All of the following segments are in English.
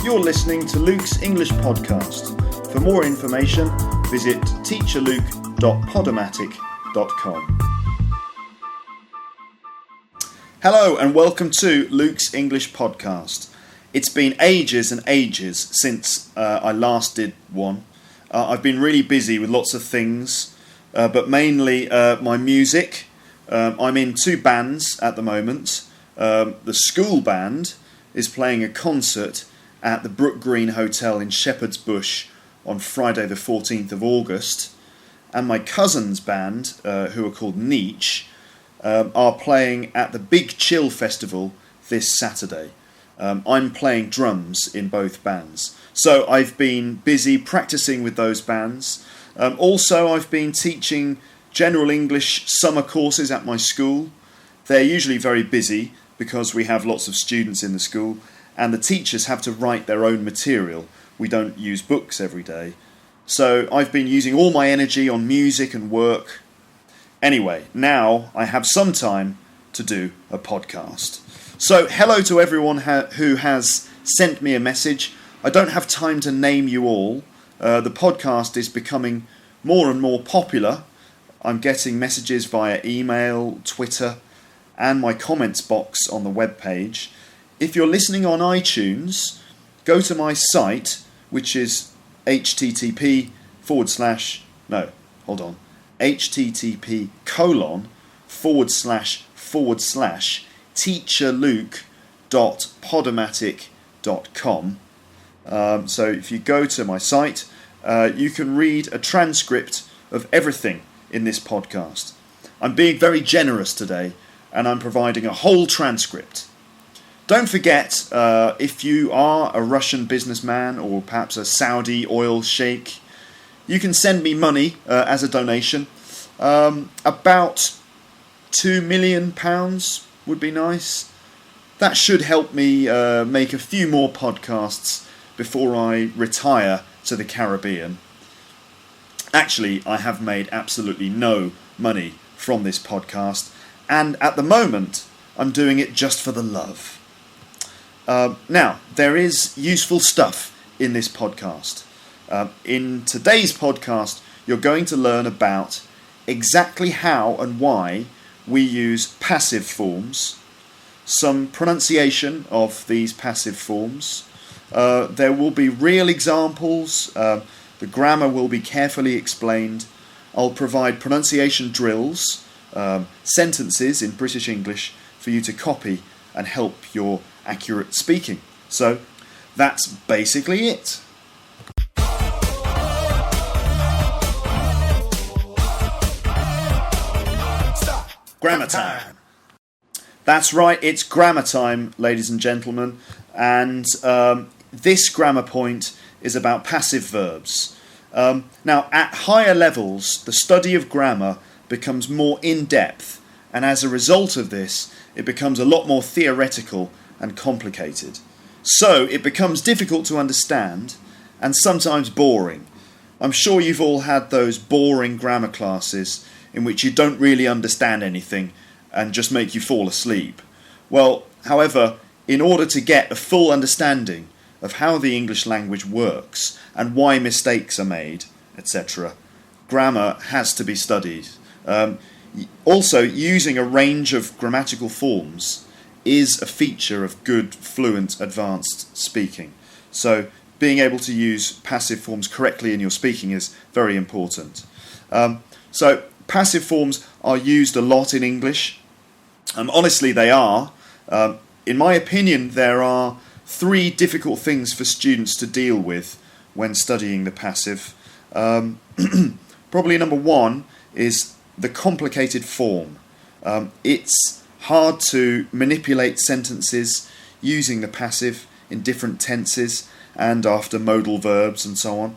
You're listening to Luke's English podcast. For more information, visit teacherluke.podomatic.com. Hello and welcome to Luke's English podcast. It's been ages and ages since I last did one. I've been really busy with lots of things, but mainly my music. I'm in two bands at the moment. The school band is playing a concert at the Brook Green Hotel in Shepherd's Bush on Friday the 14th of August. And my cousin's band, who are called Nietzsche, are playing at the Big Chill Festival this Saturday. I'm playing drums in both bands. So I've been busy practicing with those bands. Also, I've been teaching general English summer courses at my school. They're usually very busy because we have lots of students in the school and the teachers have to write their own material. We don't use books every day. So I've been using all my energy on music and work. Anyway, now I have some time to do a podcast. So hello to everyone who has sent me a message. I don't have time to name you all. The podcast is becoming more and more popular. I'm getting messages via email, Twitter, and my comments box on the webpage. If you're listening on iTunes, go to my site, which is http://teacherluke.podomatic.com. So if you go to my site, you can read a transcript of everything in this podcast. I'm being very generous today, and I'm providing a whole transcript. Don't forget, if you are a Russian businessman or perhaps a Saudi oil sheikh, you can send me money as a donation. About £2 million would be nice. That should help me make a few more podcasts before I retire to the Caribbean. Actually, I have made absolutely no money from this podcast, and at the moment, I'm doing it just for the love. Now, there is useful stuff in this podcast. In today's podcast, you're going to learn about exactly how and why we use passive forms, some pronunciation of these passive forms. There will be real examples. The grammar will be carefully explained. I'll provide pronunciation drills, sentences in British English for you to copy and help your accurate speaking. So that's basically it. Grammar time. That's right, it's grammar time, ladies and gentlemen, and this grammar point is about passive verbs. Now, at higher levels, the study of grammar becomes more in-depth, and as a result of this, it becomes a lot more theoretical and complicated. So it becomes difficult to understand and sometimes boring. I'm sure you've all had those boring grammar classes in which you don't really understand anything and just make you fall asleep. Well, however, in order to get a full understanding of how the English language works and why mistakes are made, etc., grammar has to be studied. Also, using a range of grammatical forms is a feature of good, fluent, advanced speaking. So being able to use passive forms correctly in your speaking is very important. So passive forms are used a lot in English. Honestly, they are. In my opinion, there are three difficult things for students to deal with when studying the passive. Probably number one is the complicated form. It's hard to manipulate sentences using the passive in different tenses and after modal verbs and so on.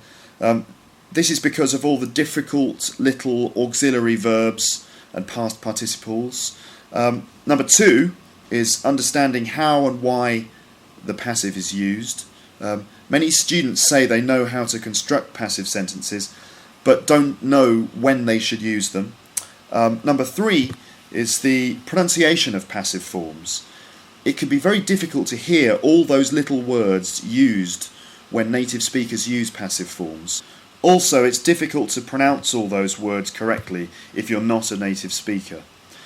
This is because of all the difficult little auxiliary verbs and past participles. Number two is understanding how and why the passive is used. Many students say they know how to construct passive sentences, but don't know when they should use them. Number three is the pronunciation of passive forms. it can be very difficult to hear all those little words used when native speakers use passive forms. Also, it's difficult to pronounce all those words correctly if you're not a native speaker.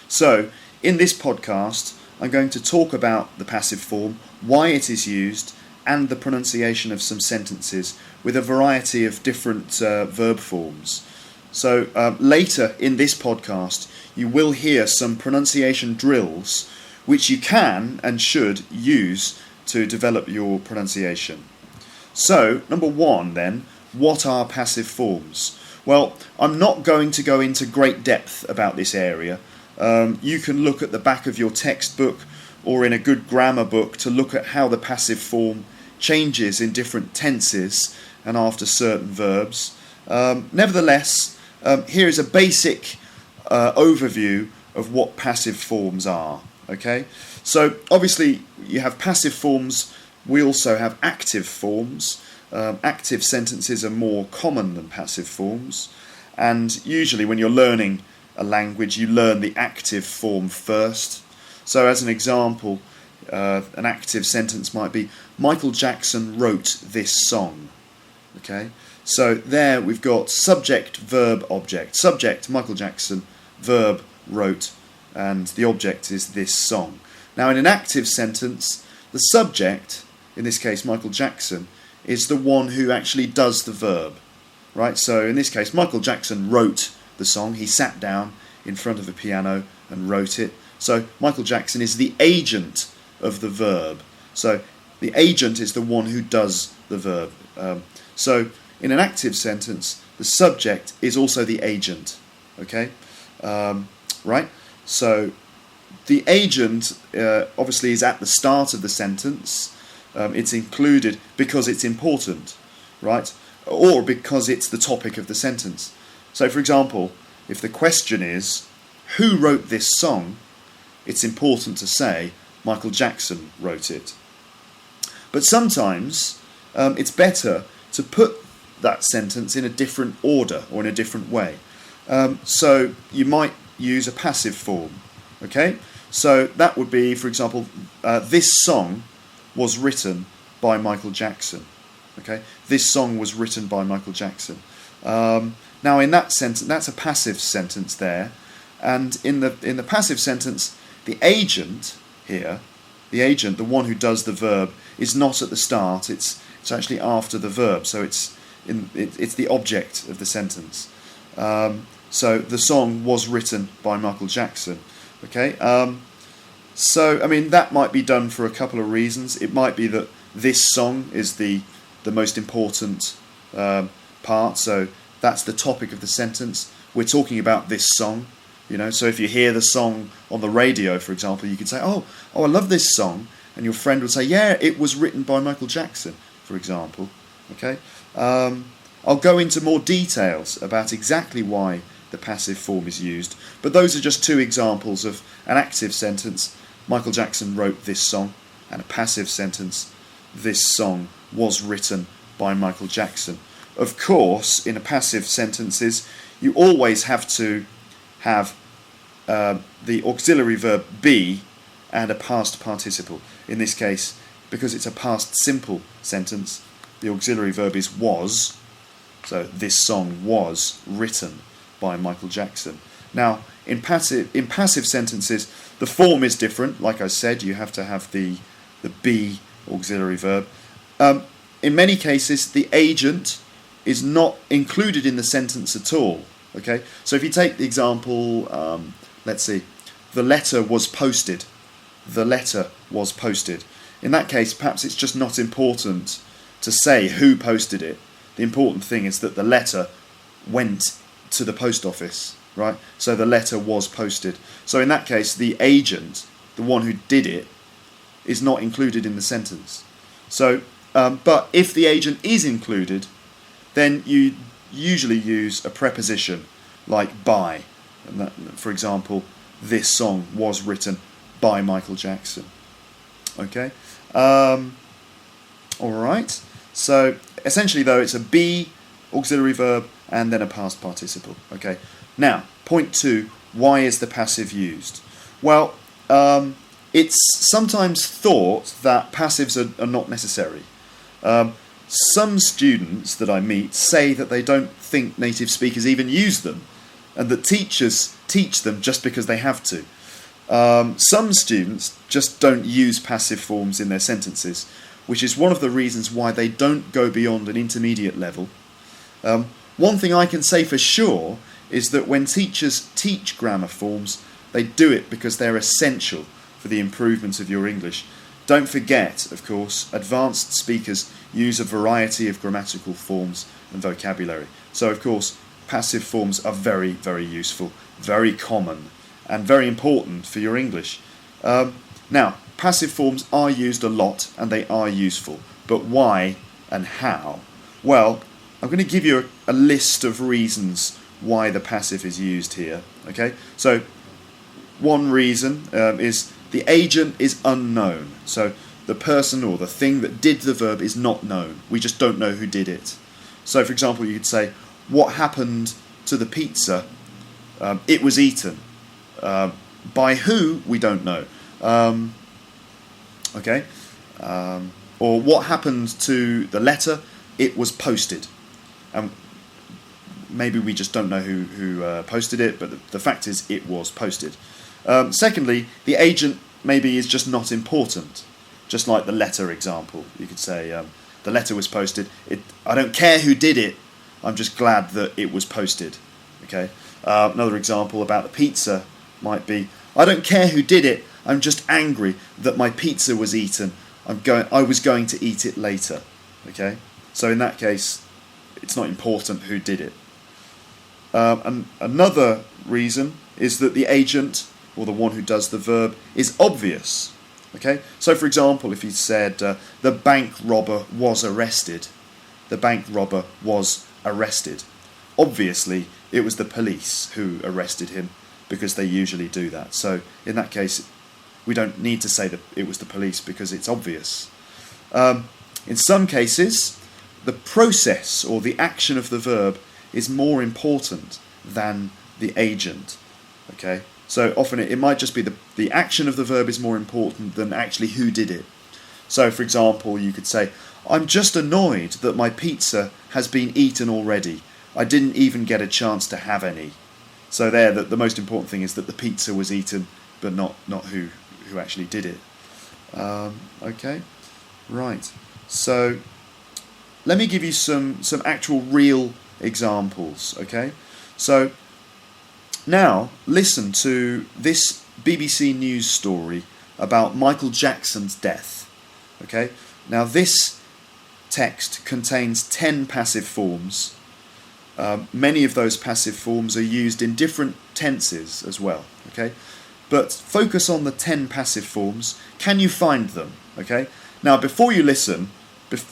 So, in this podcast, I'm going to talk about the passive form, why it is used, and the pronunciation of some sentences with a variety of different verb forms. So later in this podcast, you will hear some pronunciation drills which you can and should use to develop your pronunciation. So, number one then, what are passive forms? Well, I'm not going to go into great depth about this area. You can look at the back of your textbook or in a good grammar book to look at how the passive form changes in different tenses and after certain verbs. Nevertheless, here is a basic overview of what passive forms are. Okay, so obviously you have passive forms. We also have active forms. Active sentences are more common than passive forms, and usually when you're learning a language, you learn the active form first. So, as an example, an active sentence might be, Michael Jackson wrote this song. Okay, so there we've got subject, verb, object. Subject, Michael Jackson. Verb, wrote. And the object is this song. Now, in an active sentence, the subject, in this case Michael Jackson, is the one who actually does the verb. Right, so in this case, Michael Jackson wrote the song. He sat down in front of a piano and wrote it. So Michael Jackson is the agent of the verb. So the agent is the one who does the verb. So in an active sentence, the subject is also the agent. Okay, right? So the agent obviously is at the start of the sentence. It's included because it's important, right? Or because it's the topic of the sentence. So, for example, if the question is, who wrote this song? It's important to say, Michael Jackson wrote it. But sometimes it's better to put that sentence in a different order or in a different way. So you might use a passive form. Okay? So that would be, for example, this song was written by Michael Jackson. Okay? This song was written by Michael Jackson. Now, in that sentence, that's a passive sentence there, and in the passive sentence, the agent here, the one who does the verb, is not at the start. It's actually after the verb, so it's the object of the sentence. So the song was written by Michael Jackson. Okay. So I mean that might be done for a couple of reasons. It might be that this song is the most important part. So that's the topic of the sentence. We're talking about this song, you know. So if you hear the song on the radio, for example, you could say, "Oh, I love this song," and your friend would say, "Yeah, it was written by Michael Jackson," for example. Okay. I'll go into more details about exactly why the passive form is used, but those are just two examples of an active sentence. Michael Jackson wrote this song, and a passive sentence. This song was written by Michael Jackson. Of course, in a passive sentences, you always have to have the auxiliary verb be and a past participle. In this case, because it's a past simple sentence, the auxiliary verb is was. So this song was written by Michael Jackson. Now, in passive sentences, the form is different. Like I said, you have to have the be auxiliary verb. In many cases, the agent is not included in the sentence at all. Okay, so if you take the example, let's see, the letter was posted. The letter was posted. In that case, perhaps it's just not important to say who posted it. The important thing is that the letter went to the post office, right? So the letter was posted. So in that case, the agent, the one who did it, is not included in the sentence. So, but if the agent is included, then you usually use a preposition like by. And that, for example, this song was written by Michael Jackson. Okay? All right. So essentially, though, it's a be auxiliary verb and then a past participle. Okay. Now, point 2, why is the passive used? Well, it's sometimes thought that passives are not necessary. Some students that I meet say that they don't think native speakers even use them, and that teachers teach them just because they have to. Some students just don't use passive forms in their sentences, which is one of the reasons why they don't go beyond an intermediate level. One thing I can say for sure is that when teachers teach grammar forms, they do it because they're essential for the improvement of your English. Don't forget, of course, advanced speakers use a variety of grammatical forms and vocabulary. So, of course, passive forms are very, very useful, very common, and very important for your English. Now, passive forms are used a lot and they are useful, but why and how? Well, I'm going to give you a list of reasons why the passive is used here. Okay, so one reason is the agent is unknown. So the person or the thing that did the verb is not known. We just don't know who did it. So, for example, you could say, what happened to the pizza? It was eaten. By who? We don't know. Okay? Or what happened to the letter? It was posted. Maybe we just don't know who posted it, but the fact is it was posted. Secondly, the agent maybe is just not important. Just like the letter example. You could say, the letter was posted. I don't care who did it, I'm just glad that it was posted. Okay. Another example about the pizza might be, I don't care who did it, I'm just angry that my pizza was eaten. I was going to eat it later. Okay. So in that case, it's not important who did it. And another reason is that the agent, or the one who does the verb, is obvious. Okay. So for example, if you said the bank robber was arrested, the bank robber was arrested. Obviously, it was the police who arrested him, because they usually do that. So in that case, we don't need to say that it was the police because it's obvious. In some cases, the process or the action of the verb is more important than the agent. Okay, so often it might just be the action of the verb is more important than actually who did it. So, for example, you could say, I'm just annoyed that my pizza has been eaten already. I didn't even get a chance to have any. So there, the most important thing is that the pizza was eaten, but not who actually did it. Okay, right. So let me give you some actual real examples. Okay, so now listen to this BBC News story about Michael Jackson's death. Okay, now this text contains 10 passive forms. Many of those passive forms are used in different tenses as well. Okay, but focus on the 10 passive forms. Can you find them? Okay. Now, before you listen,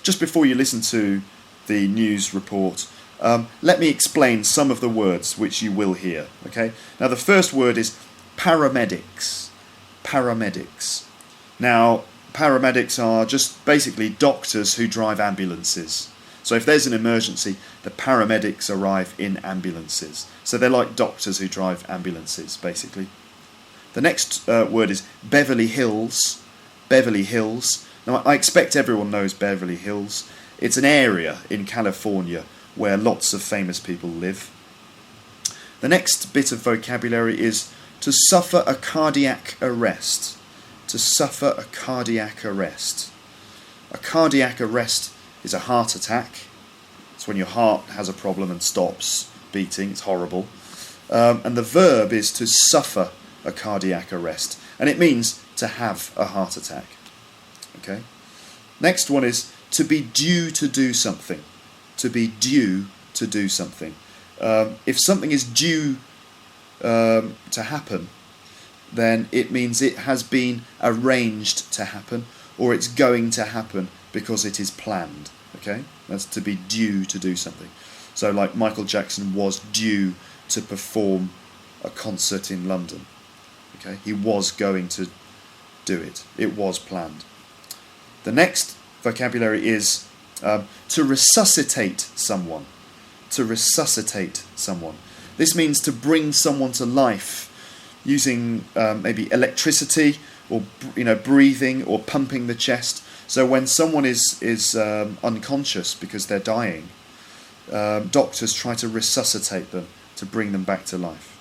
just before you listen to the news report, let me explain some of the words which you will hear. Okay. Now, the first word is paramedics. Paramedics. Now, paramedics are just basically doctors who drive ambulances. So if there's an emergency, the paramedics arrive in ambulances. So they're like doctors who drive ambulances, basically. The next word is Beverly Hills. Beverly Hills. Now, I expect everyone knows Beverly Hills. It's an area in California where lots of famous people live. The next bit of vocabulary is to suffer a cardiac arrest. To suffer a cardiac arrest. A cardiac arrest is a heart attack. It's when your heart has a problem and stops beating. It's horrible. And the verb is to suffer a cardiac arrest. And it means to have a heart attack. Okay. Next one is to be due to do something. To be due to do something. If something is due to happen, then it means it has been arranged to happen, or it's going to happen because it is planned. Okay, that's to be due to do something. So, like Michael Jackson was due to perform a concert in London. Okay, he was going to do it. It was planned. The next vocabulary is to resuscitate someone. To resuscitate someone. This means to bring someone to life using maybe electricity or breathing or pumping the chest. So when someone is unconscious because they're dying, doctors try to resuscitate them to bring them back to life.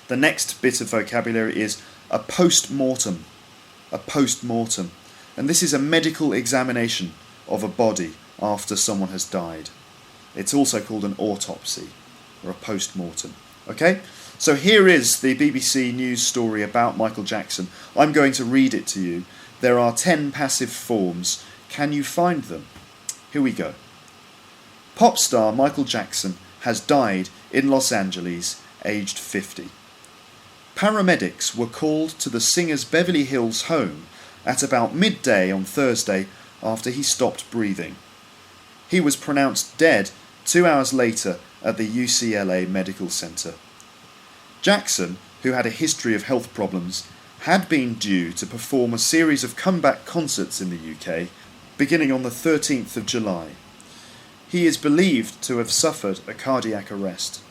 The next bit of vocabulary is a post-mortem. A post-mortem. And this is a medical examination of a body after someone has died. It's also called an autopsy or a post-mortem. Okay? So here is the BBC News story about Michael Jackson. I'm going to read it to you. There are 10 passive forms. Can you find them? Here we go. Pop star Michael Jackson has died in Los Angeles, aged 50. Paramedics were called to the singer's Beverly Hills home at about midday on Thursday after he stopped breathing. He was pronounced dead 2 hours later at the UCLA Medical Center. Jackson, who had a history of health problems, had been due to perform a series of comeback concerts in the UK beginning on the 13th of July. He is believed to have suffered a cardiac arrest.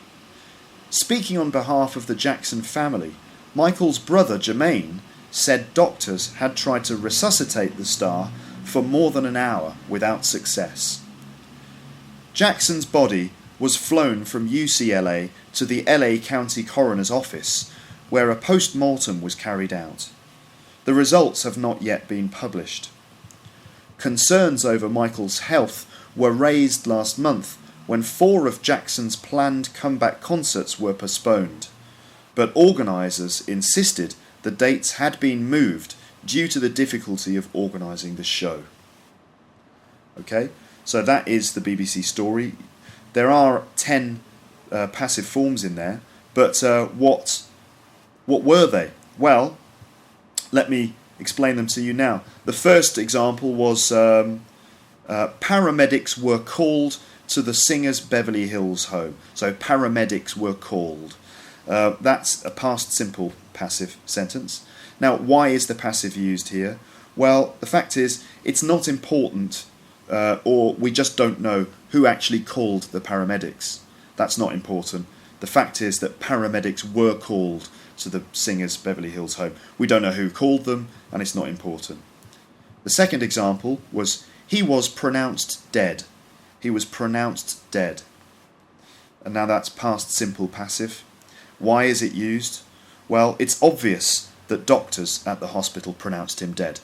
Speaking on behalf of the Jackson family, Michael's brother Jermaine said doctors had tried to resuscitate the star for more than an hour without success. Jackson's body was flown from UCLA to the LA County Coroner's Office, where a post-mortem was carried out. The results have not yet been published. Concerns over Michael's health were raised last month when 4 of Jackson's planned comeback concerts were postponed, but organisers insisted the dates had been moved due to the difficulty of organising the show. Okay, so that is the BBC story. There are 10 passive forms in there, but what were they? Well, let me explain them to you now. The first example was paramedics were called to the singer's Beverly Hills home. So paramedics were called. That's a past simple passive sentence. Now, why is the passive used here? Well, the fact is, it's not important, or we just don't know who actually called the paramedics. That's not important. The fact is that paramedics were called to the singer's Beverly Hills home. We don't know who called them, and it's not important. The second example was, he was pronounced dead. He was pronounced dead. And now that's past simple passive. Why is it used? Well, it's obvious that doctors at the hospital pronounced him dead.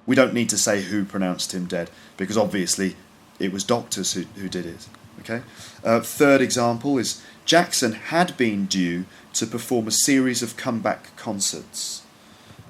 We don't need to say who pronounced him dead, because obviously it was doctors who did it. Okay. Third example is, Jackson had been due to perform a series of comeback concerts.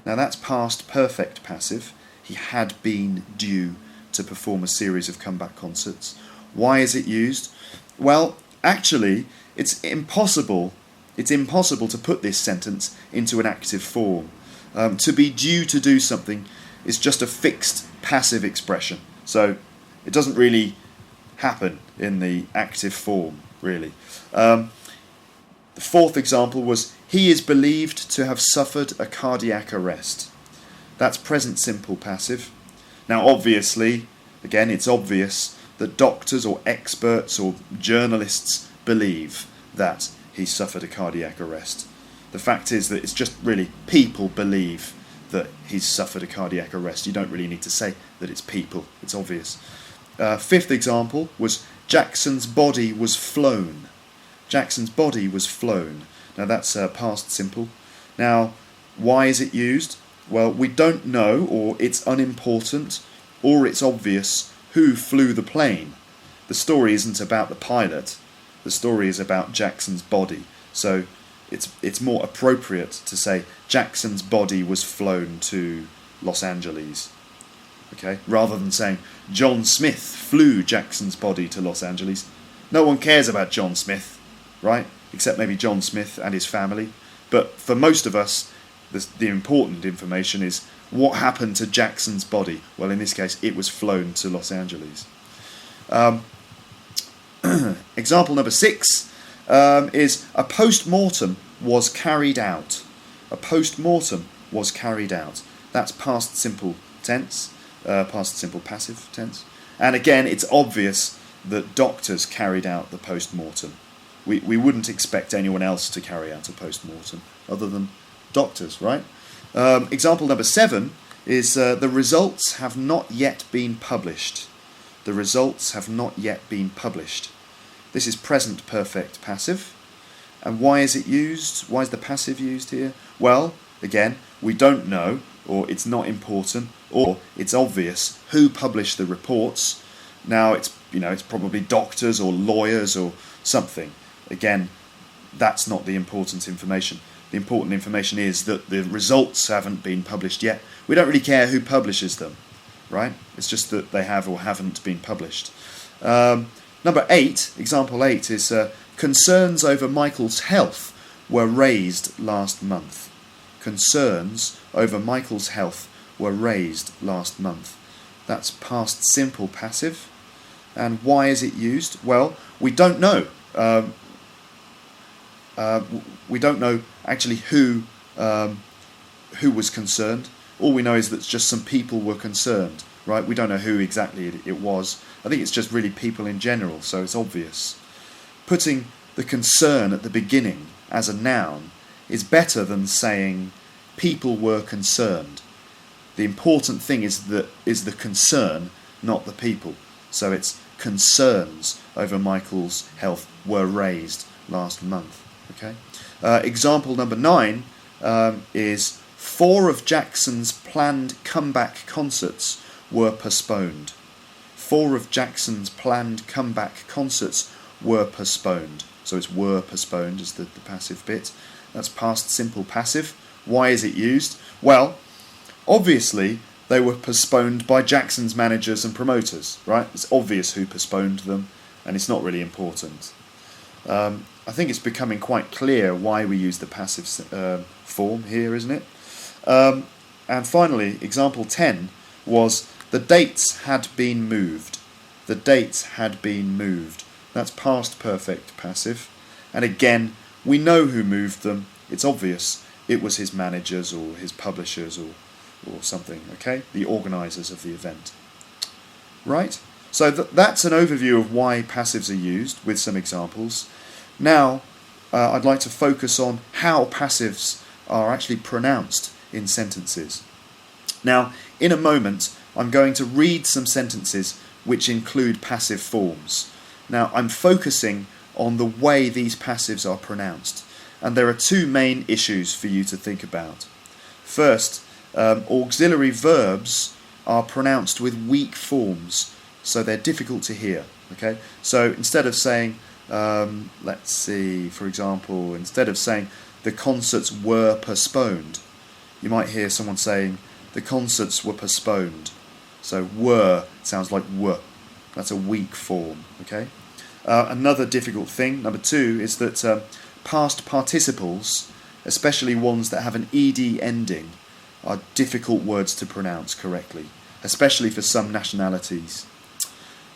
Now that's past perfect passive. He had been due to perform a series of comeback concerts. Why is it used? Well, actually, it's impossible to put this sentence into an active form. To be due to do something is just a fixed passive expression. So it doesn't really happen in the active form, really. The fourth example was, he is believed to have suffered a cardiac arrest. That's present simple passive. Now, obviously, again, it's obvious that doctors or experts or journalists believe that he suffered a cardiac arrest. The fact is that it's just really people believe that he's suffered a cardiac arrest. You don't really need to say that it's people. It's obvious. Fifth example was, Jackson's body was flown. Jackson's body was flown. Now that's past simple. Now, why is it used? Well, we don't know, or it's unimportant, or it's obvious who flew the plane. The story isn't about the pilot. The story is about Jackson's body. So it's more appropriate to say Jackson's body was flown to Los Angeles. Okay, rather than saying John Smith flew Jackson's body to Los Angeles. No one cares about John Smith, right? Except maybe John Smith and his family. But for most of us, the important information is what happened to Jackson's body. Well, in this case, it was flown to Los Angeles. Example number 6 is, a post-mortem was carried out. A post-mortem was carried out. That's past simple tense. Past simple passive tense. And again, it's obvious that doctors carried out the post-mortem. We wouldn't expect anyone else to carry out a post-mortem other than doctors, right? Example number 7 is the results have not yet been published. The results have not yet been published. This is present perfect passive. And why is it used? Why is the passive used here? Well, again, we don't know, or it's not important, or it's obvious who published the reports. Now it's probably doctors or lawyers or something. Again, that's not the important information. The important information is that the results haven't been published yet. We don't really care who publishes them, right? It's just that they have or haven't been published. Number 8, example 8, is concerns over Michael's health were raised last month. Concerns over Michael's health were raised last month. That's past simple passive. And why is it used? Well, we don't know. We don't know actually who was concerned. All we know is that just some people were concerned, right? We don't know who exactly it was. I think it's just really people in general, so it's obvious. Putting the concern at the beginning as a noun is better than saying people were concerned. The important thing is the concern, not the people. So it's concerns over Michael's health were raised last month. Okay. Example number 9 is 4 of Jackson's planned comeback concerts were postponed. 4 of Jackson's planned comeback concerts were postponed. So it's were postponed is the passive bit. That's past simple passive. Why is it used? Well, obviously they were postponed by Jackson's managers and promoters, right? It's obvious who postponed them, and it's not really important. I think it's becoming quite clear why we use the passive form here, isn't it? And finally, example 10 was the dates had been moved. The dates had been moved. That's past perfect passive. And again, we know who moved them. It's obvious. It was his managers or his publishers or something, okay? The organisers of the event. Right? So that's an overview of why passives are used with some examples. Now, I'd like to focus on how passives are actually pronounced in sentences. Now, in a moment, I'm going to read some sentences which include passive forms. Now, I'm focusing on the way these passives are pronounced. And there are 2 main issues for you to think about. First, auxiliary verbs are pronounced with weak forms, so they're difficult to hear. Okay, so instead of saying, let's see, for example, instead of saying the concerts were postponed, you might hear someone saying the concerts were postponed. So were sounds like were. That's a weak form. Okay. Another difficult thing, number 2, is that past participles, especially ones that have an ed ending, are difficult words to pronounce correctly, especially for some nationalities.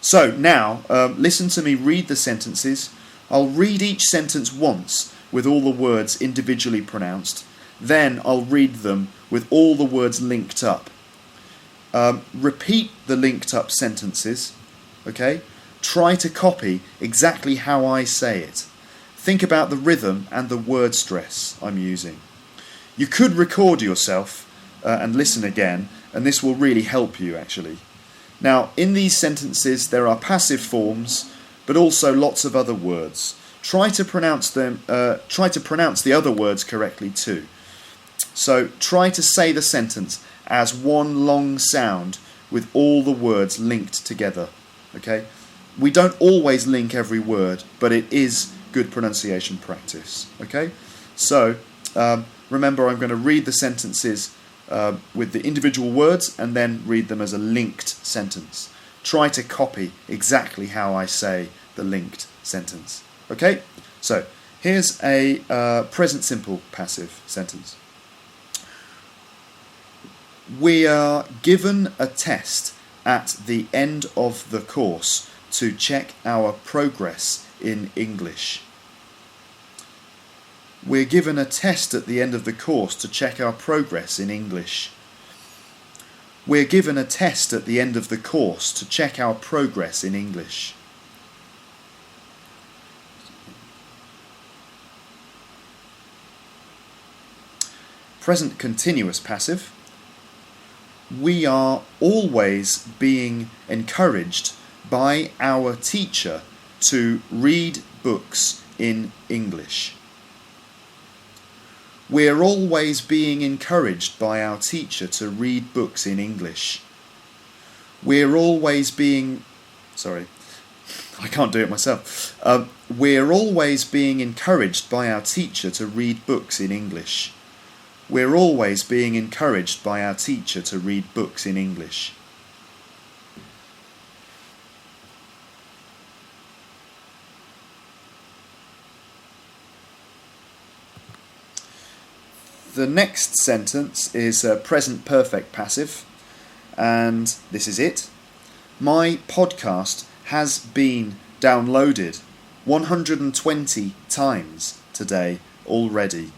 So now, listen to me read the sentences. I'll read each sentence once with all the words individually pronounced. Then I'll read them with all the words linked up. Repeat the linked up sentences. Okay? Try to copy exactly how I say it. Think about the rhythm and the word stress I'm using. You could record yourself and listen again, and this will really help you actually. Now, in these sentences there are passive forms, but also lots of other words. Try to pronounce them. Try to pronounce the other words correctly too. So try to say the sentence as one long sound with all the words linked together. Okay? We don't always link every word, but it is good pronunciation practice. Okay? So remember, I'm going to read the sentences with the individual words and then read them as a linked sentence. Try to copy exactly how I say the linked sentence. Okay? So here's a present simple passive sentence. We are given a test at the end of the course to check our progress in English. We're given a test at the end of the course to check our progress in English. We're given a test at the end of the course to check our progress in English. present continuous passive. We are always being encouraged by our teacher to read books in English. We're always being encouraged by our teacher to read books in English. We're always being... Sorry, I can't do it myself. We're always being encouraged by our teacher to read books in English. We're always being encouraged by our teacher to read books in English. The next sentence is present perfect passive, and this is it. My podcast has been downloaded 120 times today already.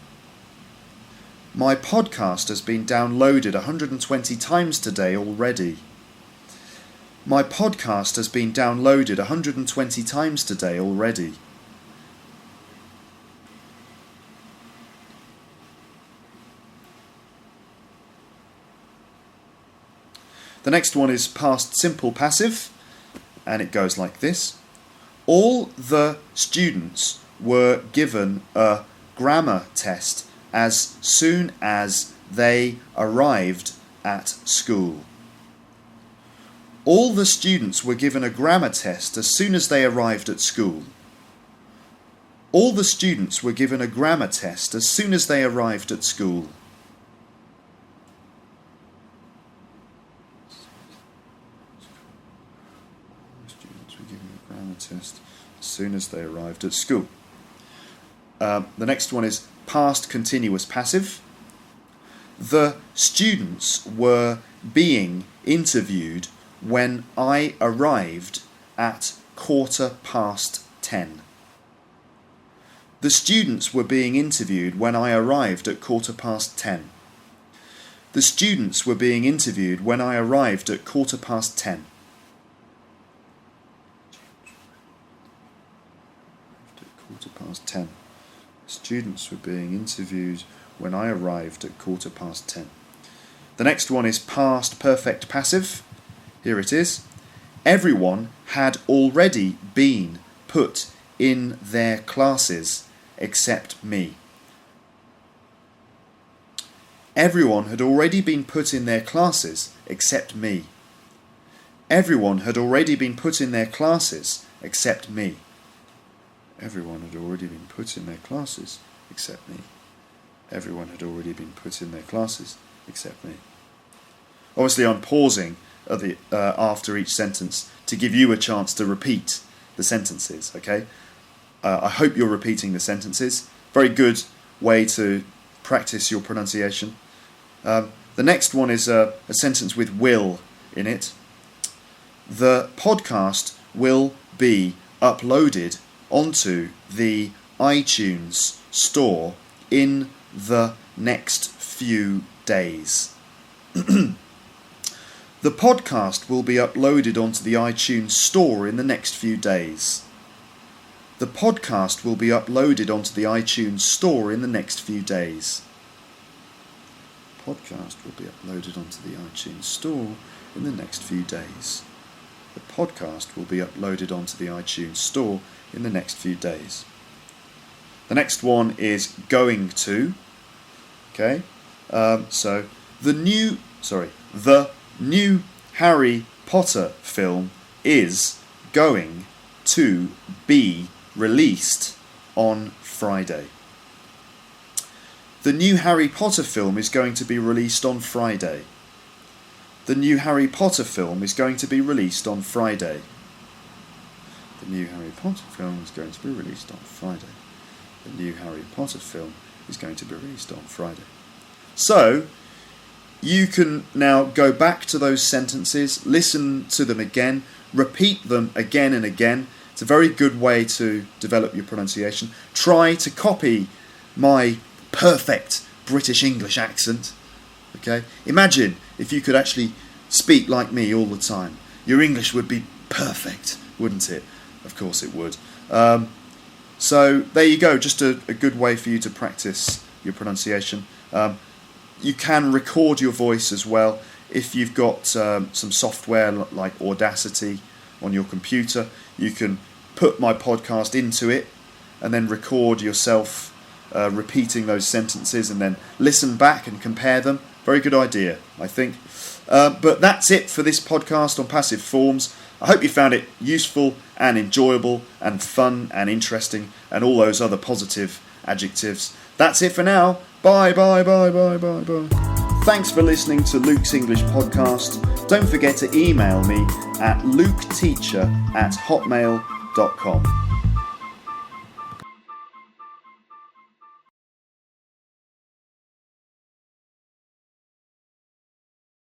My podcast has been downloaded 120 times today already. My podcast has been downloaded 120 times today already. The next one is past simple passive, and it goes like this. All the students were given a grammar test as soon as they arrived at school. All the students were given a grammar test as soon as they arrived at school. All the students were given a grammar test as soon as they arrived at school. Test as soon as they arrived at school. The next one is past continuous passive. The students were being interviewed when I arrived at 10:15. The students were being interviewed when I arrived at 10:15. The students were being interviewed when I arrived at 10:15. Students were being interviewed when I arrived at 10:15. The next one is past perfect passive. Here it is. Everyone had already been put in their classes except me. Everyone had already been put in their classes except me. Everyone had already been put in their classes except me. Everyone had already been put in their classes except me. Everyone had already been put in their classes except me. Obviously, I'm pausing at the after each sentence to give you a chance to repeat the sentences, okay? I hope you're repeating the sentences. Very good way to practice your pronunciation. The next one is a sentence with will in it. The podcast will be uploaded onto the iTunes store in the next few days. The podcast will be uploaded onto the iTunes store in the next few days. The podcast will be uploaded onto the iTunes store in the next few days. Podcast will be uploaded onto the iTunes store in the next few days. The podcast will be uploaded onto the iTunes store in the next few days. The next one is going to. Okay, so the new Harry Potter film is going to be released on Friday. The new Harry Potter film is going to be released on Friday. The new Harry Potter film is going to be released on Friday. The new Harry Potter film is going to be released on Friday. The new Harry Potter film is going to be released on Friday. So, you can now go back to those sentences, listen to them again, repeat them again and again. It's a very good way to develop your pronunciation. Try to copy my perfect British English accent. Okay? Imagine if you could actually speak like me all the time. Your English would be perfect, wouldn't it? Of course it would. So there you go, just a good way for you to practice your pronunciation. You can record your voice as well. If you've got some software like Audacity on your computer, you can put my podcast into it and then record yourself repeating those sentences and then listen back and compare them. Very good idea, I think. But that's it for this podcast on passive forms. I hope you found it useful and enjoyable and fun and interesting and all those other positive adjectives. That's it for now. Bye, bye, bye, bye, bye, bye. Thanks for listening to Luke's English podcast. Don't forget to email me at luketeacher@hotmail.com.